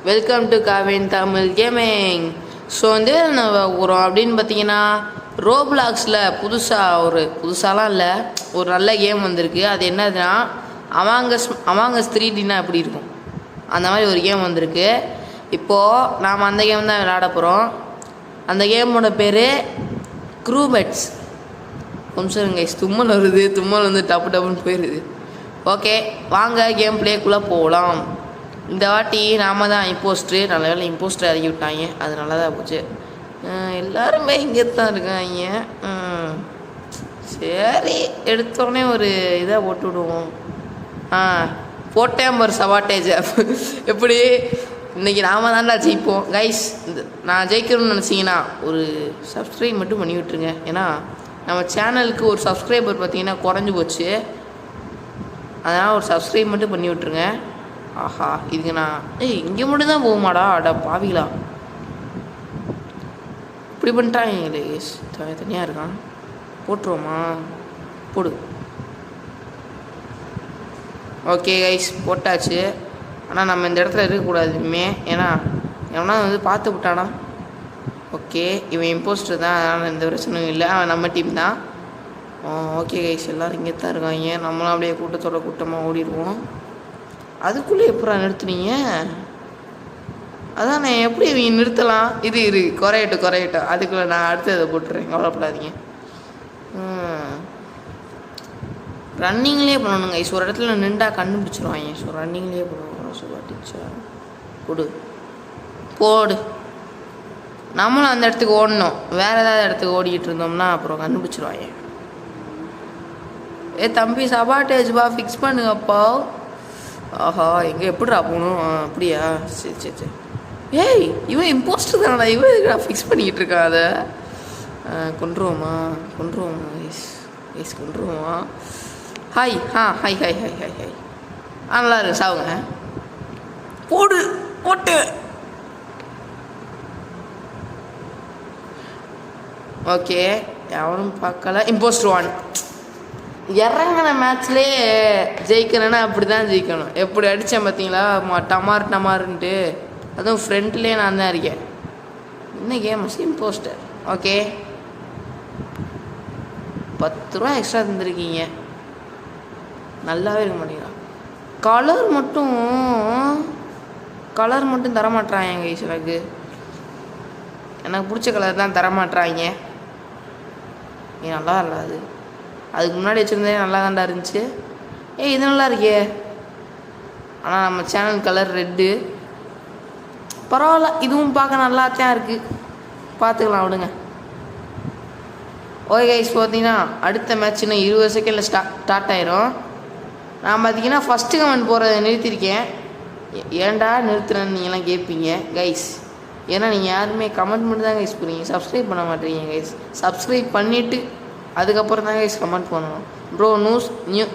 Welcome to Kavin Tamil gaming. So வந்து நம்ம போகிறோம் அப்படின்னு பார்த்தீங்கன்னா ரோப்ளாக்ஸில் புதுசாலாம் இல்லை, ஒரு நல்ல கேம் வந்திருக்கு. அது என்னதுன்னா அமாங்கஸ் 3Dனா எப்படி இருக்கும் அந்த மாதிரி ஒரு கேம் வந்திருக்கு. இப்போது நாம் அந்த கேம் தான் விளையாட போகிறோம். அந்த கேமோட பேர் க்ரூபெட்ஸ். கொஞ்சம் கைஸ் தும்மல் வருது, தும்மல் வந்து டப்புன்னு போயிடுது. ஓகே, வாங்க கேம் பிளேக்குள்ளே போகலாம். இந்த வாட்டி நாம தான் இம்போஸ்ட்ரு. நல்ல வேலை இம்போஸ்டர் இறக்கி விட்டாங்க, அது நல்லா தான் போச்சு. எல்லாருமே இங்கே தான் இருக்காங்க. சரி, எடுத்தோடனே ஒரு இதாக போட்டு விடுவோம். போட்டேன் ஒரு சவாட்டேஜ் எப்படி இன்றைக்கி நாம தான்டா ஜெயிப்போம் கைஸ். நான் ஜெயிக்கணும்னு நினச்சிங்கன்னா ஒரு சப்ஸ்கிரைப் மட்டும் பண்ணி விட்டுருங்க. ஏன்னா நம்ம சேனலுக்கு ஒரு சப்ஸ்கிரைபர் பார்த்தீங்கன்னா குறைஞ்சி போச்சு. அதனால் ஒரு சப்ஸ்கிரைப் மட்டும் பண்ணி விட்டுருங்க. ஆஹா, இதுக்கு நான் இங்கே மட்டும் தான் போகுமாடா, அடா பாவிகளா, இப்படி பண்ணிட்டாங்களே. தனியாக இருக்கான், போட்டுருவோமா? போடு. ஓகே கைஸ், போட்டாச்சு. ஆனால் நம்ம இந்த இடத்துல இருக்கக்கூடாது இனிமே, ஏன்னா எவனா வந்து பார்த்து விட்டானா. ஓகே, இவன் இம்போஸ்டர் தான், அதனால் எந்த பிரச்சனையும் இல்லை, அவன் நம்ம டீம் தான். ஓகே கைஸ், எல்லோரும் இங்கே தான் இருக்காங்க. நம்மளும் அப்படியே கூட்டமாக ஓடிடுவோம். அதுக்குள்ளே எப்படா நிறுத்துனீங்க? அதான் நான் எப்படி இவங்க நிறுத்தலாம்? இது குறையட்டும். அதுக்குள்ளே நான் அடுத்து அதை போட்டுறேன், கவலைப்படாதீங்க. ரன்னிங்லேயே பண்ணணுங்க கைஸ். ஒரு இடத்துல நின்றா கண்டுபிடிச்சிருவாங்க. ஸோ ரன்னிங்லேயே பண்ணுவாங்க. சொல்லிச்சா போடு. நம்மளும் அந்த இடத்துக்கு ஓடணும். வேறு ஏதாவது இடத்துக்கு ஓடிக்கிட்டு இருந்தோம்னா அப்புறம் கண்டுபிடிச்சிருவாங்க. தம்பி சபாட்டேஜ் பா, ஃபிக்ஸ் பண்ணுங்கப்பா. ஆஹா, எங்கே எப்படிடா போகணும்? அப்படியா? சரி. ஏய், இவன் இம்போஸ்டர் தானடா, இவன் எதுக்குடா ஃபிக்ஸ் பண்ணிக்கிட்டு இருக்கான்? அதை கொண்டுருவோமா எஸ் கொண்டுருவோமா? ஹாய். நல்லா இருக்கு, சாவுங்க. போட்டு. ஓகே, எவனும் பார்க்கல. இம்போஸ்டர் 1 இறங்கின மேட்ச்லேயே ஜெயிக்கணுன்னா அப்படி தான் ஜெயிக்கணும். எப்படி அடித்தேன் பார்த்தீங்களா, டமாருன்ட்டு. அதுவும் ஃப்ரெண்ட்லேயே நான் தான் இருக்கேன். என்ன கேம்? இம்போஸ்டர். ஓகே, 10 ரூபா எக்ஸ்ட்ரா தந்துருக்கீங்க, நல்லாவே இருக்க மாட்டேங்கிறான். கலர் மட்டும் தரமாட்டுறாங்க கைஸ். எனக்கு பிடிச்ச கலர் தான் தரமாட்டுறாங்க. நல்லா இல்லை அது. அதுக்கு முன்னாடி வச்சுருந்தே நல்லா தான்டா இருந்துச்சு. இது நல்லா இருக்கே. ஆனால் நம்ம சேனல் கலர் ரெட்டு. பரவாயில்ல, இதுவும் பார்க்க நல்லா தான் இருக்குது. பார்த்துக்கலாம், விடுங்க. ஓகே கைஸ், பார்த்தீங்கன்னா அடுத்த மேட்ச் இன்னும் 20 செகண்டில் ஸ்டார்ட் ஆயிரும். நான் பார்த்தீங்கன்னா ஃபஸ்ட்டு கமெண்ட் போகிறத நிறுத்தியிருக்கேன். ஏன்டா நிறுத்துறேன்னு நீங்களாம் கேட்பீங்க கைஸ். ஏன்னா நீங்கள் யாருமே கமெண்ட் மட்டும் தான் கைஸ் போகிறீங்க, சப்ஸ்கிரைப் பண்ண மாட்டேறீங்க கைஸ். சப்ஸ்கிரைப் பண்ணிவிட்டு அதுக்கப்புறம் தான் கைஸ் கமெண்ட் பண்ணணும். ப்ரோ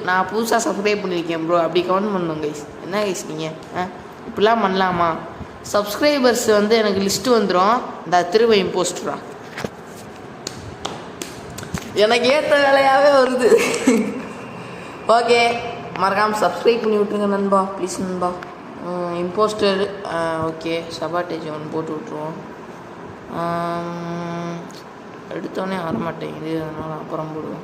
நான் புதுசாக சப்ஸ்கிரைப் பண்ணியிருக்கேன் ப்ரோ, அப்படி கமெண்ட் பண்ணணும் கைஸ். என்ன கைஸ் நீங்கள் இப்படிலாம் பண்ணலாமா? சப்ஸ்கிரைபர்ஸ் வந்து எனக்கு லிஸ்ட்டு வந்துடும். இந்த திரும்ப இம்போஸ்டரா எனக்கு ஏற்ற வேலையாகவே வருது. ஓகே, மறக்காமல் சப்ஸ்கிரைப் பண்ணி விட்ருங்க நண்பா, ப்ளீஸ் நண்பா. இம்போஸ்டர் ஓகே, சபாட்டேஜ் 1 போட்டு விட்ருவோம். எடுத்தோடனே வரமாட்டேங்குது, அதனால் அப்புறம் போடுவோம்.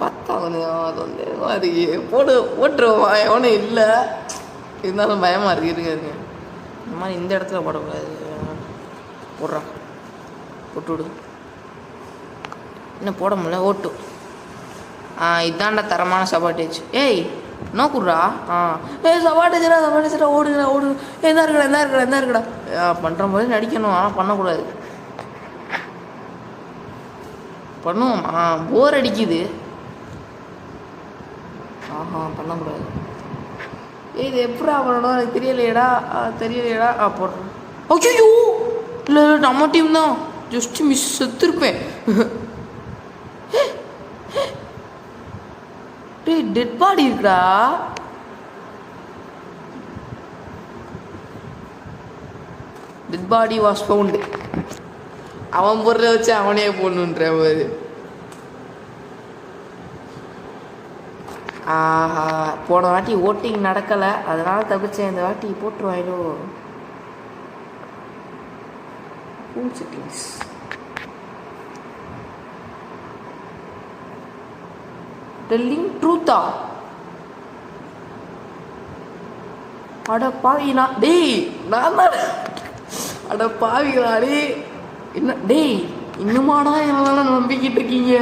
பார்த்தா அது வந்து அது போட்டுருவோமா? எவனும் இல்லை, இருந்தாலும் பயமாக இருங்க. இந்த மாதிரி இந்த இடத்துல போடக்கூடாது. போடுறான், போட்டு விடு. இன்னும் போட முடியல, ஓட்டு. இதாண்டா தரமான சபாட்டேஜ். ஏய் நோக்குறா. சபாட்டேஜரா ஓடுங்கடா. எந்தா இருக்கடா. பண்ணுற மாதிரி நடிக்கணும், ஆனால் பண்ணக்கூடாது. பண்ணுவோமா? போர் அடிக்குது. ஆஹா, பண்ணக்கூடாது. இது எப்படா பண்ணணும் எனக்கு தெரியலையடா. போடுறேன். ஓகே, இல்லை நம்ம டீம் தான். ஜஸ்ட் மிஸ், செத்துருப்பேன். டெட் பாடி இருக்குடா. Dead body was found. அவன் பொருளை வச்சு அவனே போடணுன்ற மாதிரி. ஆஹா, போன வாட்டி ஓட்டிங் நடக்கலை, அதனால் தப்பிச்சேன். இந்த வாட்டி போட்டுருவாயிலோ. Home settings. டெல்லிங் ட்ரூத்தா? அட பாவிங்களா டேய், நான் தான். அட பாவிங்களா டேய், என்ன டேய் இன்னுமாடா என்னெல்லாம் நம்பிக்கிட்டு இருக்கீங்க?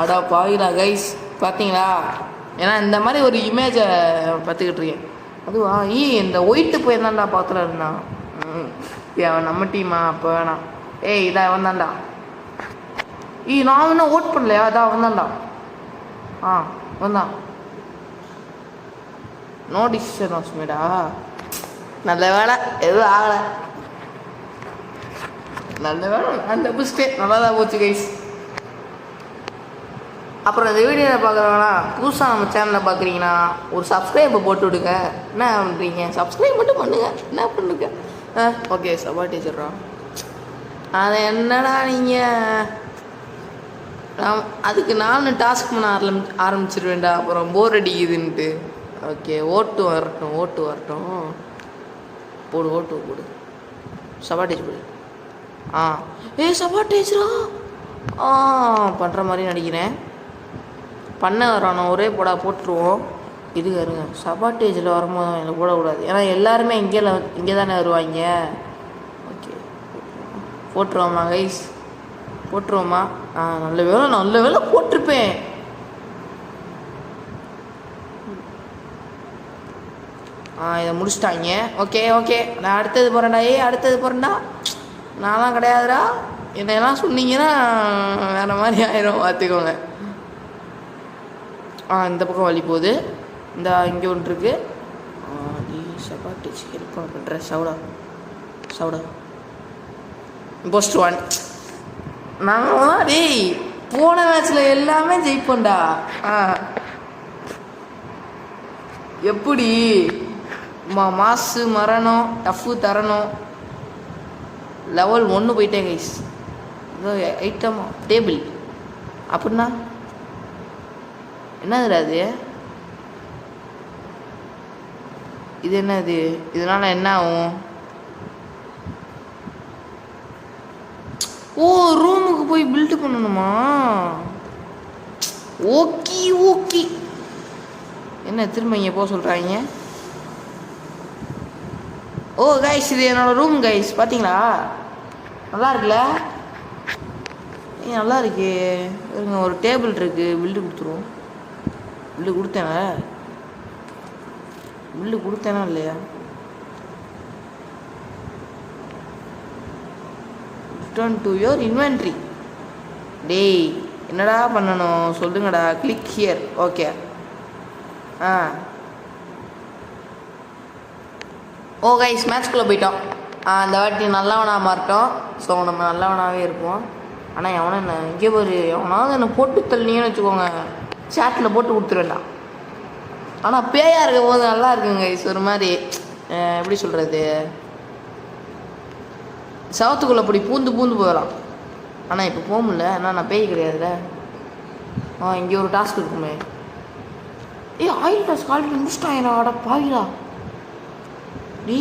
அடா பாவிங்களா கைஸ், பார்த்தீங்களா? ஏன்னா இந்த மாதிரி ஒரு இமேஜை பார்த்துக்கிட்டு இருக்கேன். அதுவா இந்த ஒயிட்டு போய் தான்டா பார்த்துல இருந்தான். அவன் நம்ம டீமா? அப்போ வேணாம். இதான் அவன் தான்டா. நான் வேணா ஓட் பண்ணலையா? அதான் அவன் தான்டா. வந்தான். நோ டிசிஷன் வாஸ் மேடா. நல்ல வேலை எதுவும் ஆகலை. நல்ல வேலை அந்த புஸ்டே நல்லா தான் போச்சு கைஸ். அப்புறம் இந்த வீடியோவில் பார்க்குறவங்கன்னா புதுசாக நம்ம சேனலில் பார்க்குறீங்கன்னா ஒரு சப்ஸ்கிரைபை போட்டு விடுங்க. என்ன பண்ணுறீங்க? சப்ஸ்கிரைப் மட்டும் பண்ணுங்க. என்ன பண்ணுங்க? ஓகே சபா டீச்சர்ரா, அது என்னடா நீங்கள் அதுக்கு 4 டாஸ்க் பண்ண ஆரம்பிச்சிருவேன்டா, அப்புறம் போர் அடிக்குதுன்ட்டு. ஓகே ஓட்டு வரட்டும் போடு, ஓட்டு போடு. சபா டீச்சர் போடு. சபா டீச்சரா பண்ணுற மாதிரி நடிக்கிறேன். பண்ண வரானோ ஒரே போடா போட்டுருவோம். இருங்க சபாட்டேஜில் வரும்போது எனக்கு போடக்கூடாது, ஏன்னா எல்லாருமே இங்கே தானே வருவாங்க. ஓகே போட்டுருவோமா கைஸ்? போட்டுருவோமா? நல்ல வேலை போட்டிருப்பேன். இதை முடிச்சிட்டாங்க. ஓகே நான் அடுத்தது போகிறேன்டா. நான்லாம் கிடையாதுடா. என்னெல்லாம் சொன்னீங்கன்னா வேறு மாதிரி ஆயிரும், பார்த்துக்கோங்க. இந்த பக்கம் வழி போகுது. இந்த இங்கே ஒன்று இருக்குது. சபாட்டிச்சு ஹெல்ப் பண்ணுற சவுடா போஸ்ட் 1. நாங்களாம் டேய் போன மேட்ச்சில் எல்லாமே ஜெயிப்போண்டா. எப்படி மாசு மரணம் டஃப்பு தரணும். லெவல் 1 போயிட்டேன் கைஸ். இதோ ஐட்டம் டேபிள் அப்படின்னா என்னதுடா அது? இது என்னது? இதனால என்ன ஆகும்? ரூமுக்கு போய் பில்டு பண்ணணுமா? ஓகே என்ன திரும்ப இங்கே போக சொல்கிறாங்க? கைஸ் இது என்னோட ரூம் கைஸ், பார்த்தீங்களா? நல்லா இருக்குல்ல? நல்லா இருக்கு. ஒரு டேபிள் இருக்கு. பில்டு கொடுத்துருவோம். பில்லு கொடுத்தேனா இல்லையா? Return to your inventory. டேய் என்னடா பண்ணணும் சொல்லுங்கடா. Click here. ஓகே கைஸ் மேட்ச்குள்ளே போயிட்டோம். அந்த வாட்டி நல்லவனாக மாறிட்டோம். ஸோ நம்ம நல்லவனாகவே இருப்போம். ஆனால் எவனா இங்கே ஒரு எவனாவது என்னை போட்டு தள்ளினீங்கன்னு வச்சுக்கோங்க, சேட்டில் போட்டு கொடுத்துருவேண்டாம். ஆனால் பேயாக இருக்கும் போது நல்லா இருக்குங்க கைஸ். ஒரு மாதிரி எப்படி சொல்கிறது, சவத்துக்குள்ளே அப்படி பூந்து போயிடலாம். ஆனால் இப்போ போக முடியல, ஏன்னா நான் பேய் கிடையாதுல்ல. இங்கே ஒரு டாஸ்க் இருக்குமே. ஆயில் டாஸ்க் ஆல்ரெடி முடிச்சிட்டாங்க. ஆட பாவிலா டி.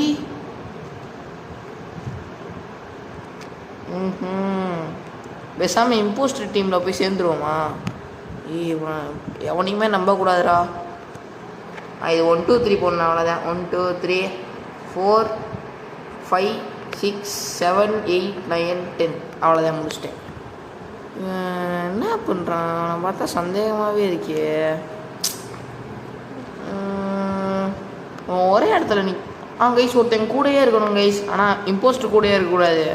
பேசாமல் இம்போஸ்டர் டீமில் போய் சேர்ந்துருவோமா? எவனையுமே நம்பக்கூடாதுடா. இது 1 2 3 போடணும், அவ்வளோதான். 1 2 3 4 5 6 7 8 9 10 அவ்வளோதான், முடிச்சிட்டேன். என்ன பண்ணுறான் நான் பார்த்தா சந்தேகமாகவே இருக்கே. ஒரே இடத்துல கைஸ் ஒருத்தன் கூடயே இருக்கணும் கைஸ். ஆனால் இம்போஸ்டர் கூடயே இருக்கக்கூடாது.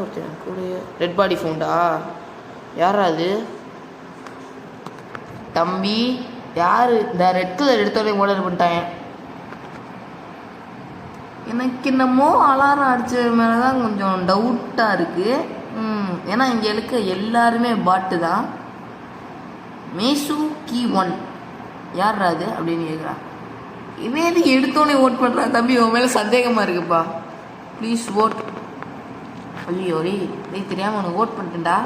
ஒருத்தன் கூடயே. ரெட் பாடி ஃபவுண்டா? யாரா அது? தம்பி யார்? இந்த ரெட் கலர் எடுத்தோடனே ஆர்டர் பண்ணிட்டாங்க. எனக்கு என்னமோ அலாரம் அடிச்ச மேலே தான் கொஞ்சம் டவுட்டாக இருக்குது. ஏன்னா இங்கே இருக்க எல்லாருமே பாட்டு தான். மேசு கீ 1 யார்ரா அது அப்படின்னு கேட்குறான். இவன் எதுக்கு எடுத்தோடனே ஓட் பண்ணுறான்? தம்பி உன் மேலே சந்தேகமாக இருக்குப்பா, ப்ளீஸ் ஓட். ஐயோ தெரியாமல் உனக்கு ஓட் பண்ணிட்டேன்டா.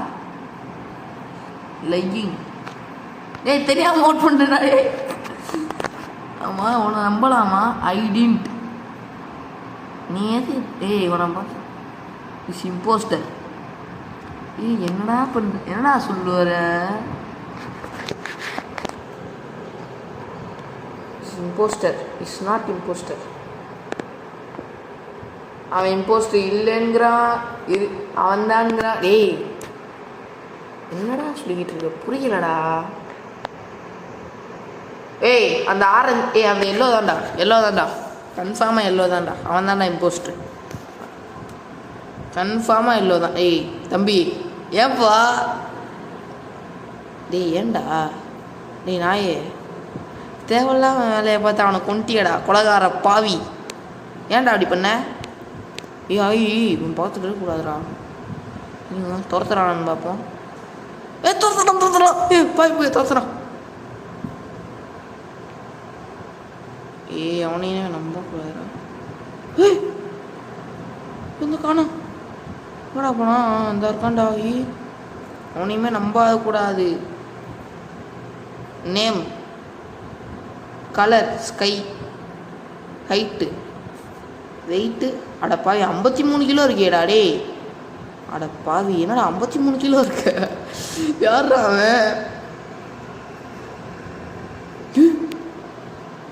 லையிங் தெரியாமல் ஓட் பண்ணிட்டேன்டா. ஆமாம் உன்னை நம்பலாமா? I didn't. நீ எது இவனை பார்த்து இஸ் இம்போஸ்டர். என்னடா சொல்லுவார? Impostor is not impostor. அவன் இம்போஸ்டர் இல்லைங்கிறான், அவன் தான்ங்கிறான். டேய் என்னடா சொல்லிக்கிட்டு இருக்க? புரியலடா. அந்த ஆரஞ்சு அந்த எல்லோ தான்டா கன்ஃபார்மாக எல்லோ தான்டா. அவன் தான்டா இம்போஸ்டர், கன்ஃபார்மாக எல்லோ தான். தம்பி ஏப்பா? ஏன்டா நாயே தேவையில்லாம வேலையை பார்த்து அவனை கொண்டியடா, கொலகார பாவி. ஏன்டா அப்படி பண்ண? இவன் பார்த்துட்டு இருக்கக்கூடாதுடா. துரத்துறான்னு பார்ப்போம். துரத்துறான். அவனையே நம்பக்கூடாதுடா. இந்த காணும் என்னடா போனா? அந்த இருக்கான்டா. அவனையுமே நம்பக்கூடாது. Name, colour, sky, height, weight. அடப்பாவி 53 கிலோ இருக்கேடா. டே அடப்பாவி என்னடா 53 கிலோ இருக்க? யாரா அவன்?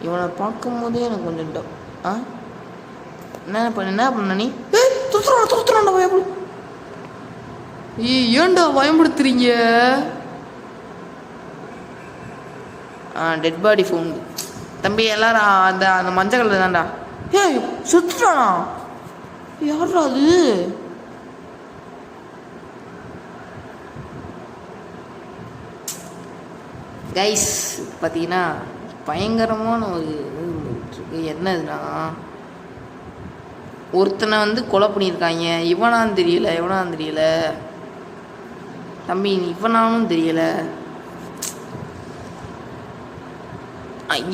இவனை பார்க்கும் போதே எனக்கு கொஞ்சம் என்ன பண்ண நீ? துரத்துறான்டா பயப்படு. ஏன்டா பயன்படுத்துறீங்க? Dead body found. தம்பி எல்லாரும் அந்த மஞ்சள் கலர் தான்டா. சுத்துறானா? யாரா அது? கைஸ் பார்த்தீங்கன்னா பயங்கரமான ஒரு என்னதுன்னா, ஒருத்தனை கொலை பண்ணியிருக்காங்க. இவனான்னு தெரியல தம்பி, இவனானும் தெரியல.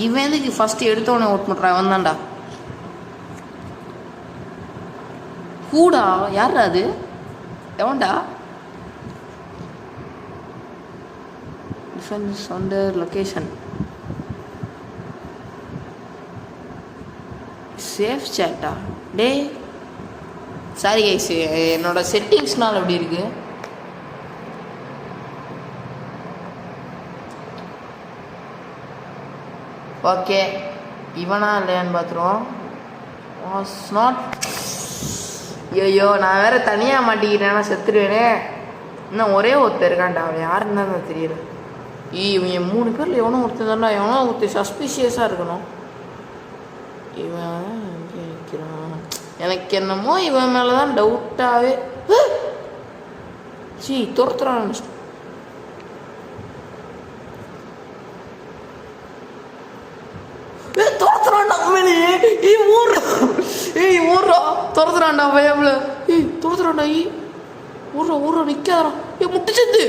இவன் எதுக்கு ஃபர்ஸ்ட் எடுத்தவனை ஓட் பண்ணுறான்? அவன் தான்டா. கூடா யாரா அது? எவன்டா? டிஃபென்ஸ் அண்டர் லொகேஷன், சேஃப் சேட்டா. டே சாரி கைஸ், என்னோட செட்டிங்ஸ்னால் எப்படி இருக்கு? ஓகே, இவனா இல்லையான்னு பார்த்துருவோம். Was not. ஐயோ நான் வேற தனியாக மாட்டிக்கிட்டேன்னா செத்துருவேனே. இன்னும் ஒரே ஒருத்தர் இருக்கான்டா. அவன் யாருன்னு தான் தெரியல. இவன் 3 பேரில் எவனோ ஒருத்தர் தான்டா. எவனோ ஒருத்தர் சஸ்பீஷியஸாக இருக்கணும். இவன் எங்கே நிற்கிறான்? எனக்கு என்னமோ இவன் மேலே தான் டவுட்டாகவே. துரத்துறான். துரத்துறான்டா பயம்ல. துரத்துறான்டா. ஊர்றா நிக்காதரா. முட்டிச்சது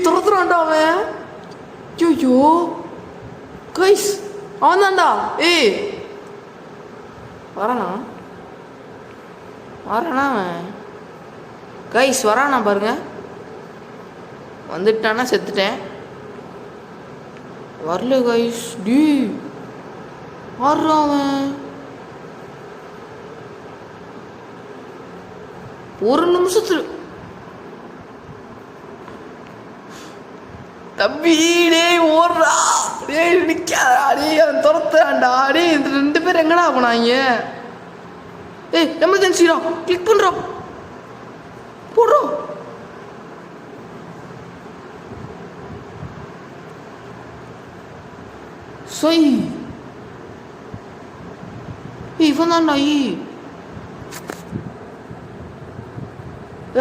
துரத்துறான்டா அவன். ஐயோ கைஸ் அவன் தான்டா. வரானா அவன்? கைஸ் வரானா பாருங்க. வந்துட்டானா செத்துட்டேன். வரல கைஸ். அவன் ஒரு நிமிஷத்துல தம்பி ஓடுறா. நிக்காதா. அவன் துரத்துறான்டா. இந்த 2 பேர் எங்கடா போனாங்க? எமர்ஜென்சிடா. கிளிக் பண்றான். போடுறோம். இவன் தான்டா.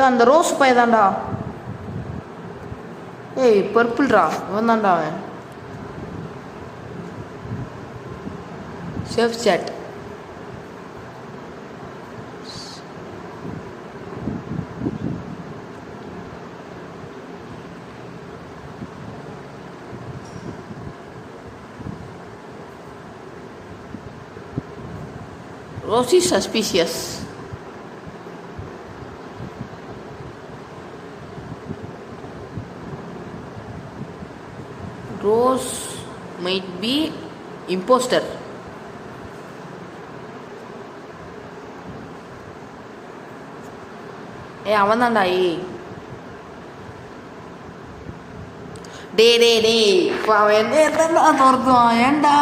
அந்த ரோஸ் பையதான்டா. பர்பிள்ரா. இவன் தான்டா அவன். சேஃப் சேட். Rose is suspicious. Rose might be imposter. ஏய் அவன் தான்டா டே இப்போ அவன் என்ன தான் துரத்துவான் ஏன்டா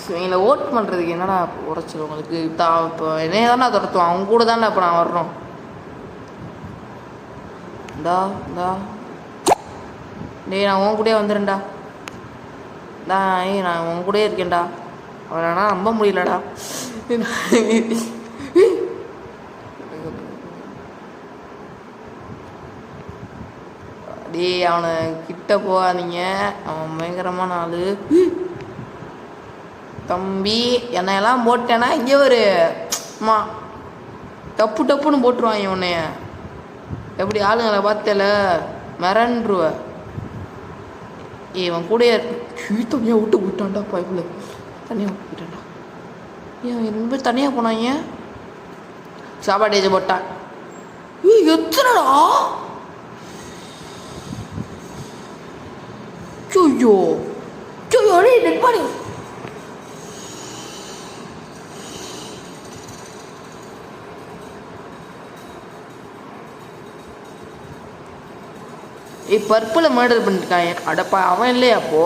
இவங்களை ஓட் பண்ணுறதுக்கு என்னடா உரைச்சல் உங்களுக்கு இப்போ என்னைய தானே துரத்துவான் அவங்க கூட தானே இப்போ நான் வர்றோம் டேய் நான் உன் கூடயே வந்துடுறேன்டா நான் உன் கூடயே இருக்கேன்டா அவனா நம்ப முடியலடா டேய் அவனை கிட்ட போகாதீங்க அவன் பயங்கரமான ஆளு தம்பி என்னையெல்லாம் போட்டேன்னா இங்கே ஒரு அம்மா டப்புன்னு போட்டுருவாங்க உன்னைய எப்படி ஆளுங்களை பார்த்தல மிரண்டுருவ இவன் கூட தனியாக விட்டு போயிட்டான்டா பைப்பில் தனியாக விட்டு போயிட்டான்டா ஏன் ரெண்டு பேர் தனியாக போனாங்க சாப்பாடு போட்டான் எத்தனடா ஐயோ டெட் பாடி பர்பிளை மர்டர் பண்ணிருக்காங்க அடப்பா அவன் இல்லையா அப்போ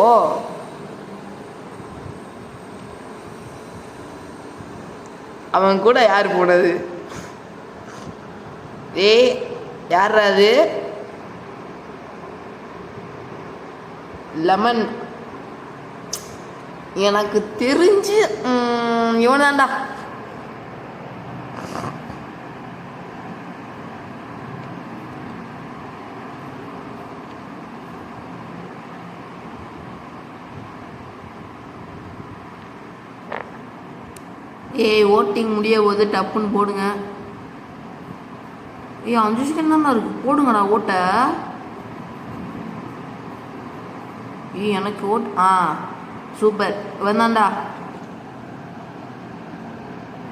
அவன் கூட யார் போனது யார் அது லெமன் எனக்கு தெரிஞ்சு இவனாண்டா ஓட்டிங் முடிய போது டப்புன்னு போடுங்க 5 செகண்ட் தான் இருக்கு போடுங்கடா ஓட்ட எனக்கு சூப்பர் வந்தாண்டா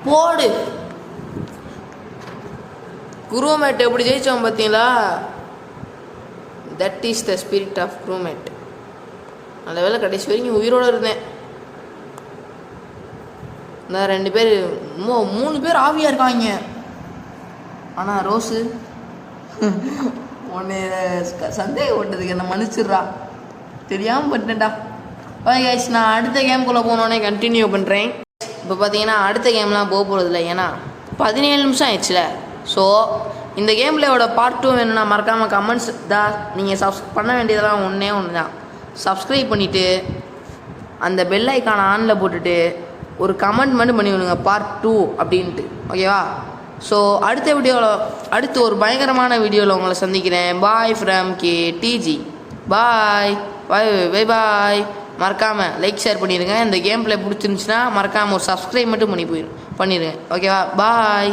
போடு குரூமேட் எப்படி ஜெயிச்சோம் பார்த்தீங்களா that is the spirit of crewmate நல்ல வேலை கடைசி வரைக்கும் உயிரோடு இருந்தேன் இந்த 2 பேர் 3 பேர் ஆவியாக இருக்காங்க ஆனால் ரோஸு உன்னை சந்தேகம் ஓட்டதுக்கு என்ன மன்னிச்சிடுறா தெரியாமல் பண்ணிட்டேன்டா ஓகே கைஸ் நான் அடுத்த கேம்குள்ளே போனோடனே கண்டினியூ பண்ணுறேன் இப்போ பார்த்தீங்கன்னா அடுத்த கேம்லாம் போக போகிறதில்ல ஏன்னா 17 நிமிஷம் ஆயிடுச்சுல ஸோ இந்த கேம்லேயோட பார்ட் 2 வேணும்னா மறக்காமல் கமெண்ட்ஸ் தான் நீங்கள் பண்ண வேண்டியதெல்லாம் ஒன்று தான் சப்ஸ்கிரைப் பண்ணிவிட்டு அந்த பெல் ஐக்கான ஆனில் போட்டுட்டு ஒரு கமெண்ட் மட்டும் பண்ணி விடுங்க பார்ட் 2 அப்படின்ட்டு ஓகேவா ஸோ அடுத்து ஒரு பயங்கரமான வீடியோவில் உங்களை சந்திக்கிறேன் பாய் ஃப்ரம் KTG பாய் பாய் மறக்காமல் லைக் ஷேர் பண்ணிடுங்க இந்த கேம் பிளே பிடிச்சிருந்துச்சுன்னா மறக்காமல் ஒரு சப்ஸ்கிரைப் மட்டும் பண்ணிடுங்க ஓகேவா பாய்